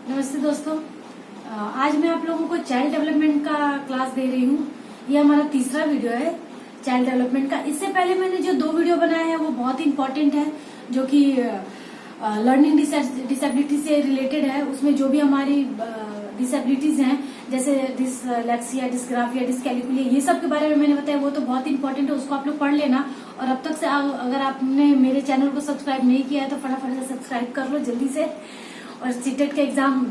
नमस्ते दोस्तों। आज मैं आप लोगों को चाइल्ड डेवलपमेंट का क्लास दे रही हूँ। ये हमारा तीसरा वीडियो है चाइल्ड डेवलपमेंट का। इससे पहले मैंने जो 2 वीडियो बनाए हैं वो बहुत इम्पोर्टेंट है, जो कि लर्निंग डिसेबिलिटी से रिलेटेड है। उसमें जो भी हमारी डिसेबिलिटीज हैं, जैसे डिसलेक्सिया, डिस्ग्राफिया, डिसकैलिकुलिया, ये सब के बारे में मैंने बताया, वो तो बहुत इंपॉर्टेंट है, उसको आप लोग पढ़ लेना। और अब तक से अगर आपने मेरे चैनल को सब्सक्राइब नहीं किया है तो फटाफट से सब्सक्राइब कर लो जल्दी से। और सीटेट का एग्जाम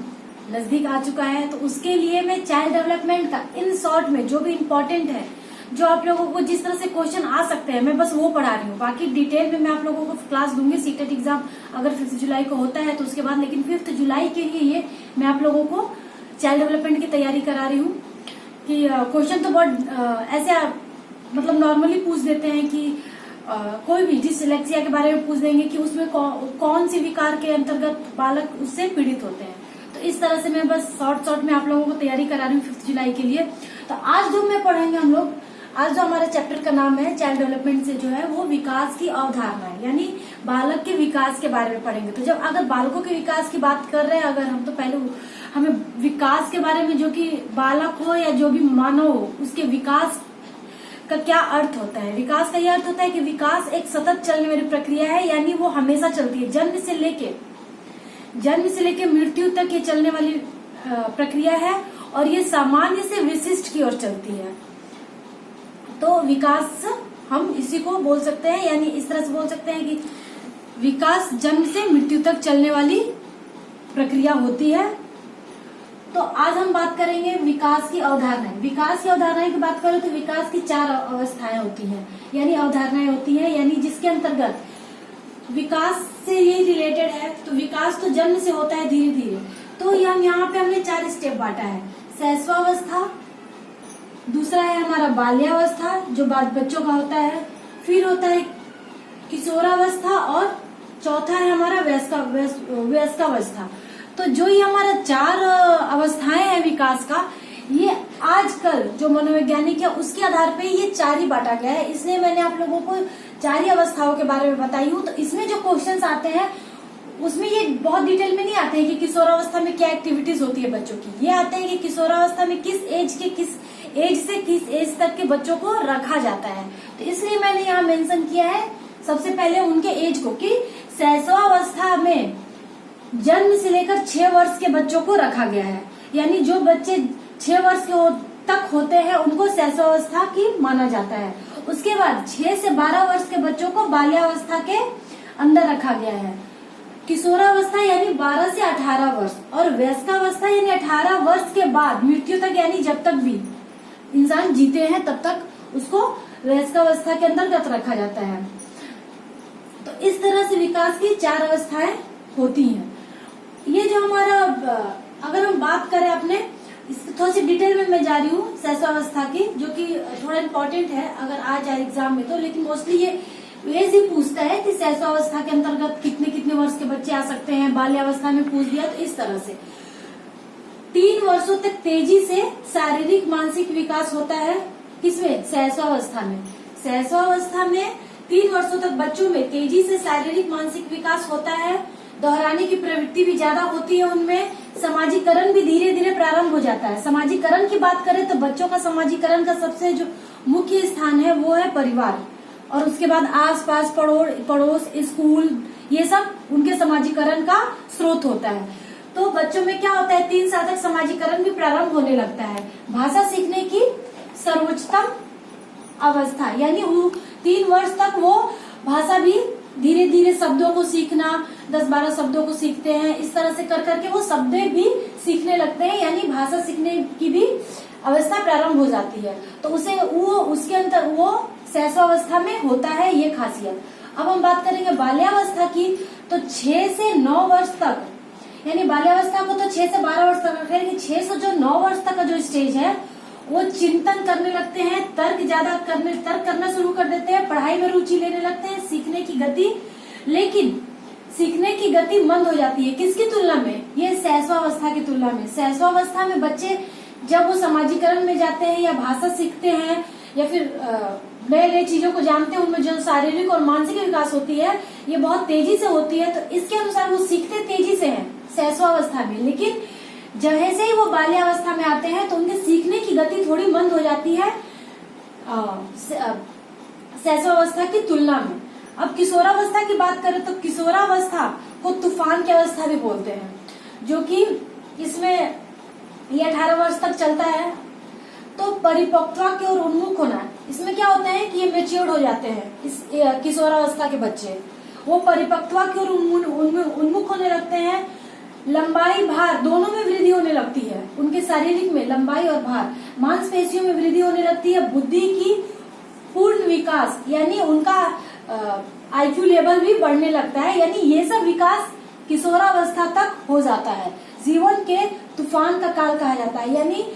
नजदीक आ चुका है, तो उसके लिए मैं चाइल्ड डेवलपमेंट का इन शॉर्ट में जो भी इम्पोर्टेंट है, जो आप लोगों को जिस तरह से क्वेश्चन आ सकते हैं, मैं बस वो पढ़ा रही हूँ। बाकी डिटेल में मैं आप लोगों को क्लास दूंगी। सीटेट एग्जाम अगर 5 जुलाई को होता है तो उसके बाद, लेकिन 5 जुलाई के लिए ये मैं आप लोगों को चाइल्ड डेवलपमेंट की तैयारी करा रही हूँ। कि क्वेश्चन तो बहुत ऐसे मतलब नॉर्मली पूछ देते हैं कि कोई भी डिसलेक्सिया के बारे में पूछ देंगे कि उसमें कौन सी विकार के अंतर्गत बालक उससे पीड़ित होते हैं। तो इस तरह से मैं बस शॉर्ट में आप लोगों को तैयारी करा रही हूँ 5 जुलाई के लिए। तो आज जो मैं पढ़ेंगे हम लोग, आज जो हमारा चैप्टर का नाम है चाइल्ड डेवलपमेंट से जो है वो विकास की अवधारणा है, यानी बालक के विकास के बारे में पढ़ेंगे। तो जब अगर बालकों के विकास की बात कर रहे हैं अगर हम, तो पहले हमें विकास के बारे में, जो कि बालक हो या जो भी मानव हो, उसके विकास का क्या अर्थ होता है। विकास का यह अर्थ होता है कि विकास एक सतत चलने वाली प्रक्रिया है, यानी वो हमेशा चलती है। जन्म से लेके मृत्यु तक ये चलने वाली प्रक्रिया है, और ये सामान्य से विशिष्ट की ओर चलती है। तो विकास हम इसी को बोल सकते हैं, यानी इस तरह से बोल सकते हैं कि विकास जन्म से मृत्यु तक चलने वाली प्रक्रिया होती है। तो आज हम बात करेंगे विकास की अवधारणा। विकास की अवधारणाएं की बात करें तो विकास की 4 अवस्थाएं होती हैं, यानी अवधारणाएं होती हैं, यानी जिसके अंतर्गत विकास से ये रिलेटेड है। तो विकास तो जन्म से होता है धीरे धीरे। तो यहाँ पे हमने 4 स्टेप बांटा है। शैशवावस्था, दूसरा है हमारा बाल्यावस्था जो बच्चों का होता है, फिर होता है किशोरावस्था, और चौथा है हमारा वयस्कावस्था। तो जो ये हमारा 4 अवस्थाएं हैं विकास का, ये आजकल जो मनोवैज्ञानिक है उसके आधार पे ये 4 ही बांटा गया है। इसलिए मैंने आप लोगों को 4 ही अवस्थाओं के बारे में बताई हूँ। तो इसमें जो क्वेश्चंस आते हैं उसमें ये बहुत डिटेल में नहीं आते हैं कि किशोरावस्था में क्या एक्टिविटीज होती है बच्चों की। ये आते हैं कि किशोरावस्था में किस एज से किस एज तक के बच्चों को रखा जाता है। तो इसलिए मैंने यहाँ मेंशन किया है सबसे पहले उनके एज को, कि शैशवावस्था में जन्म से लेकर 6 वर्ष के बच्चों को रखा गया है। यानी जो बच्चे 6 वर्ष तक होते हैं उनको शैशवावस्था की माना जाता है। उसके बाद 6 से 12 वर्ष के बच्चों को बाल्यावस्था के अंदर रखा गया है। किशोरावस्था यानी 12 से 18 वर्ष, और वयस्कावस्था यानी 18 वर्ष के बाद मृत्यु तक, यानी जब तक भी इंसान जीते हैं तब तक उसको वयस्कावस्था के अंतर्गत रखा जाता है। तो इस तरह से विकास की 4 अवस्थाएं होती हैं। ये जो हमारा, अगर हम बात करें अपने, थोड़ी सी डिटेल में मैं जा रही हूँ शैशवावस्था की, जो कि थोड़ा इम्पोर्टेंट है अगर आ जाए एग्जाम में तो। लेकिन मोस्टली ये एज ही पूछता है कि शैशवावस्था के अंतर्गत कितने वर्ष के बच्चे आ सकते हैं। बाल्यावस्था में पूछ दिया तो इस तरह से 3 वर्षों तक तेजी से शारीरिक मानसिक विकास होता है। किसमें? शैशवावस्था में। शैशवावस्था में 3 वर्षों तक बच्चों में तेजी से शारीरिक मानसिक विकास होता है। दोहराने की प्रवृत्ति भी ज्यादा होती है उनमें। समाजीकरण भी धीरे धीरे प्रारंभ हो जाता है। समाजीकरण की बात करें तो बच्चों का समाजीकरण का सबसे जो मुख्य स्थान है वो है परिवार, और उसके बाद आसपास पड़ोस, स्कूल, ये सब उनके समाजीकरण का स्रोत होता है। तो बच्चों में क्या होता है, 3 साल तक समाजीकरण भी प्रारंभ होने लगता है। भाषा सीखने की सर्वोच्चतम अवस्था, यानी 3 वर्ष तक वो भाषा भी धीरे धीरे शब्दों को सीखना, 10-12 शब्दों को सीखते हैं। इस तरह से कर करके वो शब्द भी सीखने लगते हैं, यानी भाषा सीखने की भी अवस्था प्रारंभ हो जाती है। तो उसके अंतर वो शैशवावस्था में होता है, ये खासियत। अब हम बात करेंगे बाल्यावस्था की, तो 6 से 9 वर्ष तक, यानी बाल्यावस्था को तो 6 से 12 वर्ष तक रखा है। 6 से जो 9 वर्ष तक का जो स्टेज है वो चिंतन करने लगते हैं, तर्क करना शुरू कर देते हैं, पढ़ाई में रुचि लेने लगते हैं, सीखने की गति मंद हो जाती है। किसकी तुलना में? ये शैशवावस्था की तुलना में। शैशवावस्था में बच्चे जब वो समाजीकरण में जाते हैं या भाषा सीखते हैं या फिर नए चीजों को जानते हैं, उनमें जो शारीरिक और मानसिक विकास होती है ये बहुत तेजी से होती है। तो इसके अनुसार वो सीखते तेजी से हैं, शैशवावस्था में, लेकिन जैसे ही वो बाल्यावस्था में आते हैं तो उनके सीखने की गति थोड़ी मंद हो जाती है शैशवावस्था की तुलना में। अब किशोरावस्था की बात करें तो किशोरावस्था को तूफान की अवस्था भी बोलते हैं, जो कि इसमें ये 18 वर्ष तक चलता है। तो परिपक्वता की ओर उन्मुख होना, इसमें क्या होता है कि ये मेच्योर्ड हो जाते हैं, इस किशोरावस्था के बच्चे वो परिपक्वता की ओर उन्मुख होने लगते हैं। लंबाई भार दोनों में वृद्धि होने लगती है, उनके शारीरिक में लंबाई और भार, मांसपेशियों में वृद्धि होने लगती है। बुद्धि की पूर्ण विकास यानी उनका IQ लेवल भी बढ़ने लगता है, यानी ये सब विकास किशोरावस्था तक हो जाता है। जीवन के तूफान का काल कहा जाता है, यानी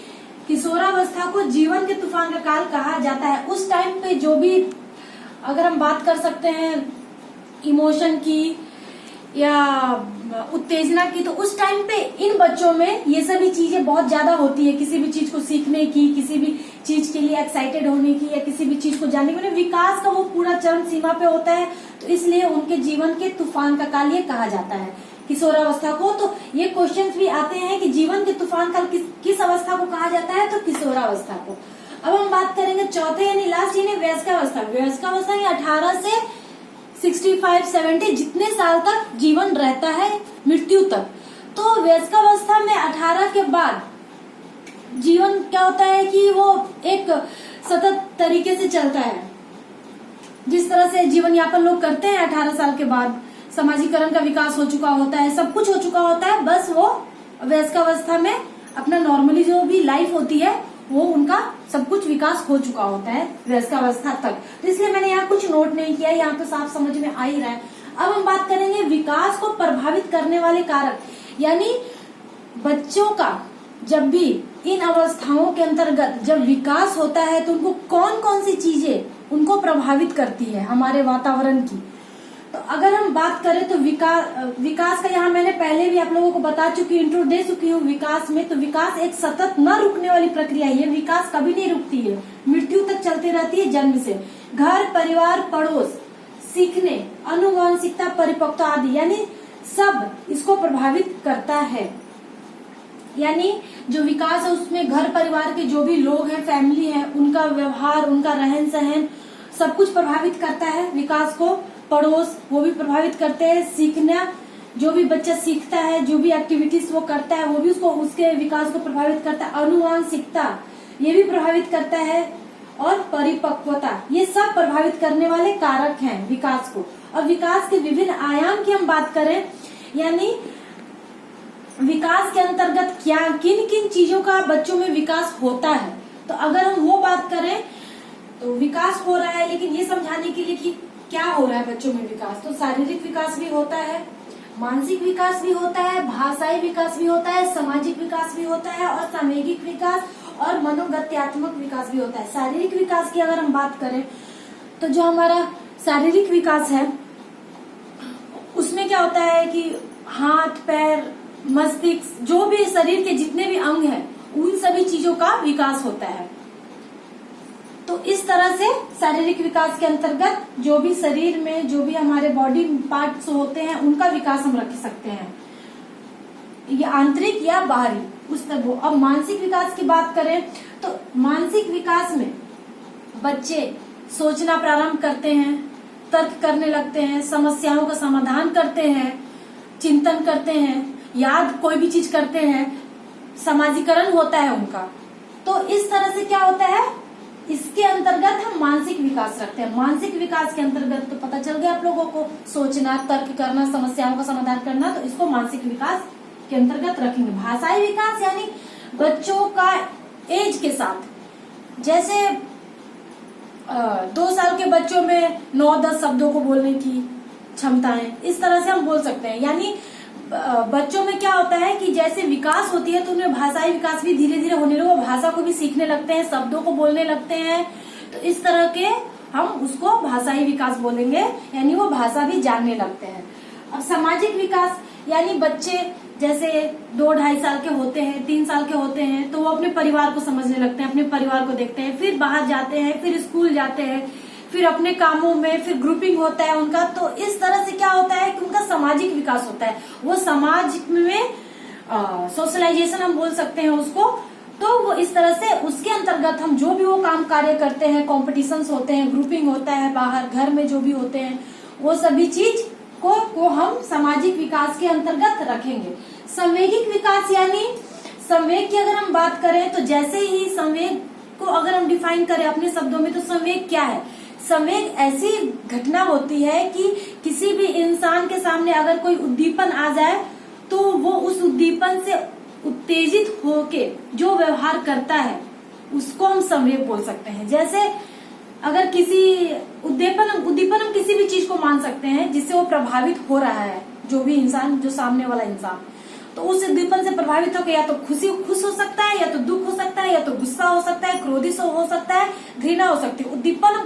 किशोरावस्था को जीवन के तूफान का काल कहा जाता है। उस टाइम पे जो भी, अगर हम बात कर सकते हैं इमोशन की या उत्तेजना की, तो उस टाइम पे इन बच्चों में ये सभी चीजें बहुत ज्यादा होती है, किसी भी चीज को सीखने की, किसी भी चीज के लिए एक्साइटेड होने की, या किसी भी चीज को जानने की, विकास का वो पूरा चरम सीमा पे होता है। तो इसलिए उनके जीवन के तूफान का काल ये कहा जाता है किशोरावस्था को। तो ये क्वेश्चंस भी आते हैं कि जीवन के तूफान काल किस अवस्था को कहा जाता है, तो किशोरावस्था को। अब हम बात करेंगे चौथे यानी लास्ट यानी वयस्कावस्था। वयस्कावस्था 18 से 65-70 जितने साल तक जीवन रहता है मृत्यु तक। तो वयस्कावस्था में 18 के बाद जीवन क्या होता है कि वो एक सतत तरीके से चलता है। जिस तरह से जीवन यापन लोग करते हैं 18 साल के बाद, समाजीकरण का विकास हो चुका होता है, सब कुछ हो चुका होता है, बस वो वयस्कावस्था में अपना नॉर्मली जो भी लाइफ होती है वो उनका सब कुछ विकास हो चुका होता है वयस्कावस्था तक। तो इसलिए मैंने यहाँ कुछ नोट नहीं किया, यहाँ तो साफ समझ में आ ही रहा है। अब हम बात करेंगे विकास को प्रभावित करने वाले कारक, यानी बच्चों का जब भी इन अवस्थाओं के अंतर्गत जब विकास होता है तो उनको कौन कौन सी चीजें उनको प्रभावित करती है हमारे वातावरण की। तो अगर हम बात करें तो विकास का यहाँ मैंने पहले भी आप लोगों को बता चुकी हूँ, इंट्रो दे चुकी हूँ विकास में। तो विकास एक सतत न रुकने वाली प्रक्रिया है, ये विकास कभी नहीं रुकती है, मृत्यु तक चलती रहती है जन्म से। घर, परिवार, पड़ोस, सीखने, अनुवांशिकता, परिपक्वता आदि यानी सब इसको प्रभावित करता है। यानी जो विकास है उसमें घर परिवार के जो भी लोग हैं, फैमिली है, उनका व्यवहार, उनका रहन सहन सब कुछ प्रभावित करता है विकास को। पड़ोस वो भी प्रभावित करते हैं। सीखना, जो भी बच्चा सीखता है, जो भी एक्टिविटीज वो करता है वो भी उसको उसके विकास को प्रभावित करता है। अनुवांशिकता ये भी प्रभावित करता है, और परिपक्वता ये सब प्रभावित करने वाले कारक हैं विकास को। अब विकास के विभिन्न आयाम की हम बात करें, यानी विकास के अंतर्गत क्या किन किन चीजों का बच्चों में विकास होता है, तो अगर हम वो बात करें तो विकास हो रहा है, लेकिन ये समझाने के लिए कि क्या हो रहा है बच्चों में विकास, तो शारीरिक विकास भी होता है, मानसिक विकास भी होता है, भाषाई विकास भी होता है, सामाजिक विकास भी होता है, और सामूहिक विकास और मनोगत्यात्मक विकास भी होता है। शारीरिक विकास की अगर हम बात करें तो जो हमारा शारीरिक विकास है उसमें क्या होता है कि हाथ, पैर, मस्तिष्क, जो भी शरीर के जितने भी अंग हैं उन सभी चीजों का विकास होता है। तो इस तरह से शारीरिक विकास के अंतर्गत जो भी शरीर में जो भी हमारे बॉडी पार्ट्स होते हैं उनका विकास हम रख सकते हैं, ये आंतरिक या बाहरी उस तरह। अब मानसिक विकास की बात करें तो मानसिक विकास में बच्चे सोचना प्रारंभ करते हैं, तर्क करने लगते हैं, समस्याओं का समाधान करते हैं, चिंतन करते हैं, याद कोई भी चीज करते हैं, समाजीकरण होता है उनका। तो इस तरह से क्या होता है, इसके अंतर्गत हम मानसिक विकास रखते हैं। मानसिक विकास के अंतर्गत तो पता चल गया आप लोगों को, सोचना, तर्क करना, समस्याओं का समाधान करना, तो इसको मानसिक विकास के अंतर्गत रखेंगे। भाषाई विकास यानी बच्चों का एज के साथ, जैसे 2 साल के बच्चों में 9-10 शब्दों को बोलने की क्षमताएं, इस तरह से हम बोल सकते हैं। यानी बच्चों में क्या होता है कि जैसे विकास होती है तो उनमें भाषाई विकास भी धीरे धीरे होने लगे, भाषा को भी सीखने लगते हैं, शब्दों को बोलने लगते हैं। तो इस तरह के हम उसको भाषाई विकास बोलेंगे, यानी वो भाषा भी जानने लगते हैं। अब सामाजिक विकास यानी बच्चे जैसे 2-2.5 साल के होते हैं, 3 साल के होते हैं, तो वो अपने परिवार को समझने लगते हैं, अपने परिवार को देखते हैं, फिर बाहर जाते हैं, फिर स्कूल जाते हैं, फिर अपने कामों में, फिर ग्रुपिंग होता है उनका। तो इस तरह से क्या होता है कि उनका सामाजिक विकास होता है, वो समाज में सोशलाइजेशन हम बोल सकते हैं उसको। तो वो इस तरह से उसके अंतर्गत हम जो भी वो काम कार्य करते हैं, कॉम्पिटिशन्स होते हैं, ग्रुपिंग होता है, बाहर घर में जो भी होते हैं, वो सभी चीज को हम सामाजिक विकास के अंतर्गत रखेंगे। संवेगिक विकास यानी संवेग की अगर हम बात करें तो जैसे ही संवेग को अगर हम डिफाइन करें अपने शब्दों में, तो संवेग क्या है? संवेग ऐसी घटना होती है कि किसी भी इंसान के सामने अगर कोई उद्दीपन आ जाए तो वो उस उद्दीपन से उत्तेजित होके जो व्यवहार करता है उसको हम संवेग बोल सकते हैं। जैसे अगर किसी उद्दीपन हम किसी भी चीज को मान सकते हैं जिससे वो प्रभावित हो रहा है, जो भी इंसान, जो सामने वाला इंसान, तो उस उद्दीपन से प्रभावित होकर या तो खुश हो सकता है, या तो दुख हो सकता है, या तो गुस्सा हो सकता है, क्रोधित हो सकता है, घृणा हो सकती है। उद्दीपन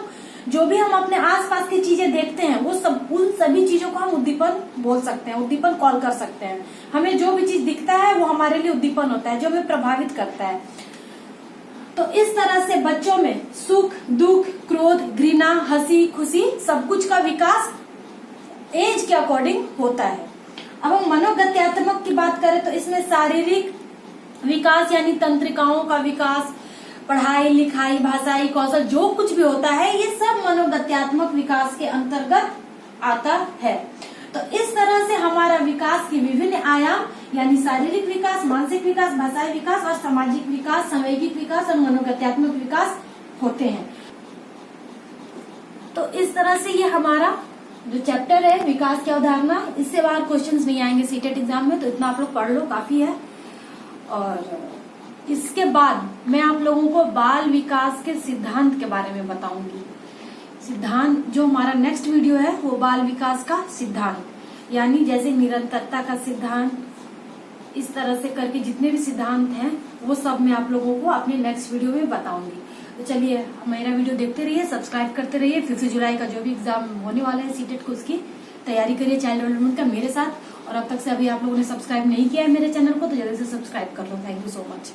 जो भी हम अपने आसपास की चीजें देखते हैं वो सब, उन सभी चीजों को हम उद्दीपन बोल सकते हैं, उद्दीपन कॉल कर सकते हैं। हमें जो भी चीज दिखता है वो हमारे लिए उद्दीपन होता है, जो हमें प्रभावित करता है। तो इस तरह से बच्चों में सुख, दुख, क्रोध, घृणा, हंसी, खुशी, सब कुछ का विकास एज के अकॉर्डिंग होता है। अब हम मनोगत्यात्मक की बात करें तो इसमें शारीरिक विकास यानी तंत्रिकाओं का विकास, पढ़ाई लिखाई, भाषाई कौशल, जो कुछ भी होता है ये सब मनोगत्यात्मक विकास के अंतर्गत आता है। तो इस तरह से हमारा विकास के विभिन्न आयाम यानी शारीरिक विकास, मानसिक विकास, भाषाई विकास और सामाजिक विकास, संवेगिक विकास और मनोगत्यात्मक विकास होते हैं। तो इस तरह से ये हमारा जो चैप्टर है विकास की अवधारणा, इससे बाहर क्वेश्चंस नहीं आएंगे सीटेट एग्जाम में, तो इतना आप लोग पढ़ लो, काफी है। और इसके बाद मैं आप लोगों को बाल विकास के सिद्धांत के बारे में बताऊंगी। सिद्धांत जो हमारा नेक्स्ट वीडियो है वो बाल विकास का सिद्धांत, यानी जैसे निरंतरता का सिद्धांत, इस तरह से करके जितने भी सिद्धांत हैं वो सब मैं आप लोगों को अपने नेक्स्ट वीडियो में बताऊंगी। तो चलिए मेरा वीडियो देखते रहिए, सब्सक्राइब करते रहिए। 5 जुलाई का जो भी एग्जाम होने वाला है सीटेट को, उसकी तैयारी करिए चाइल्ड डेवलपमेंट का मेरे साथ। और अब तक से अभी आप लोगों ने सब्सक्राइब नहीं किया है मेरे चैनल को तो जल्दी से सब्सक्राइब कर लो। Thank you so much.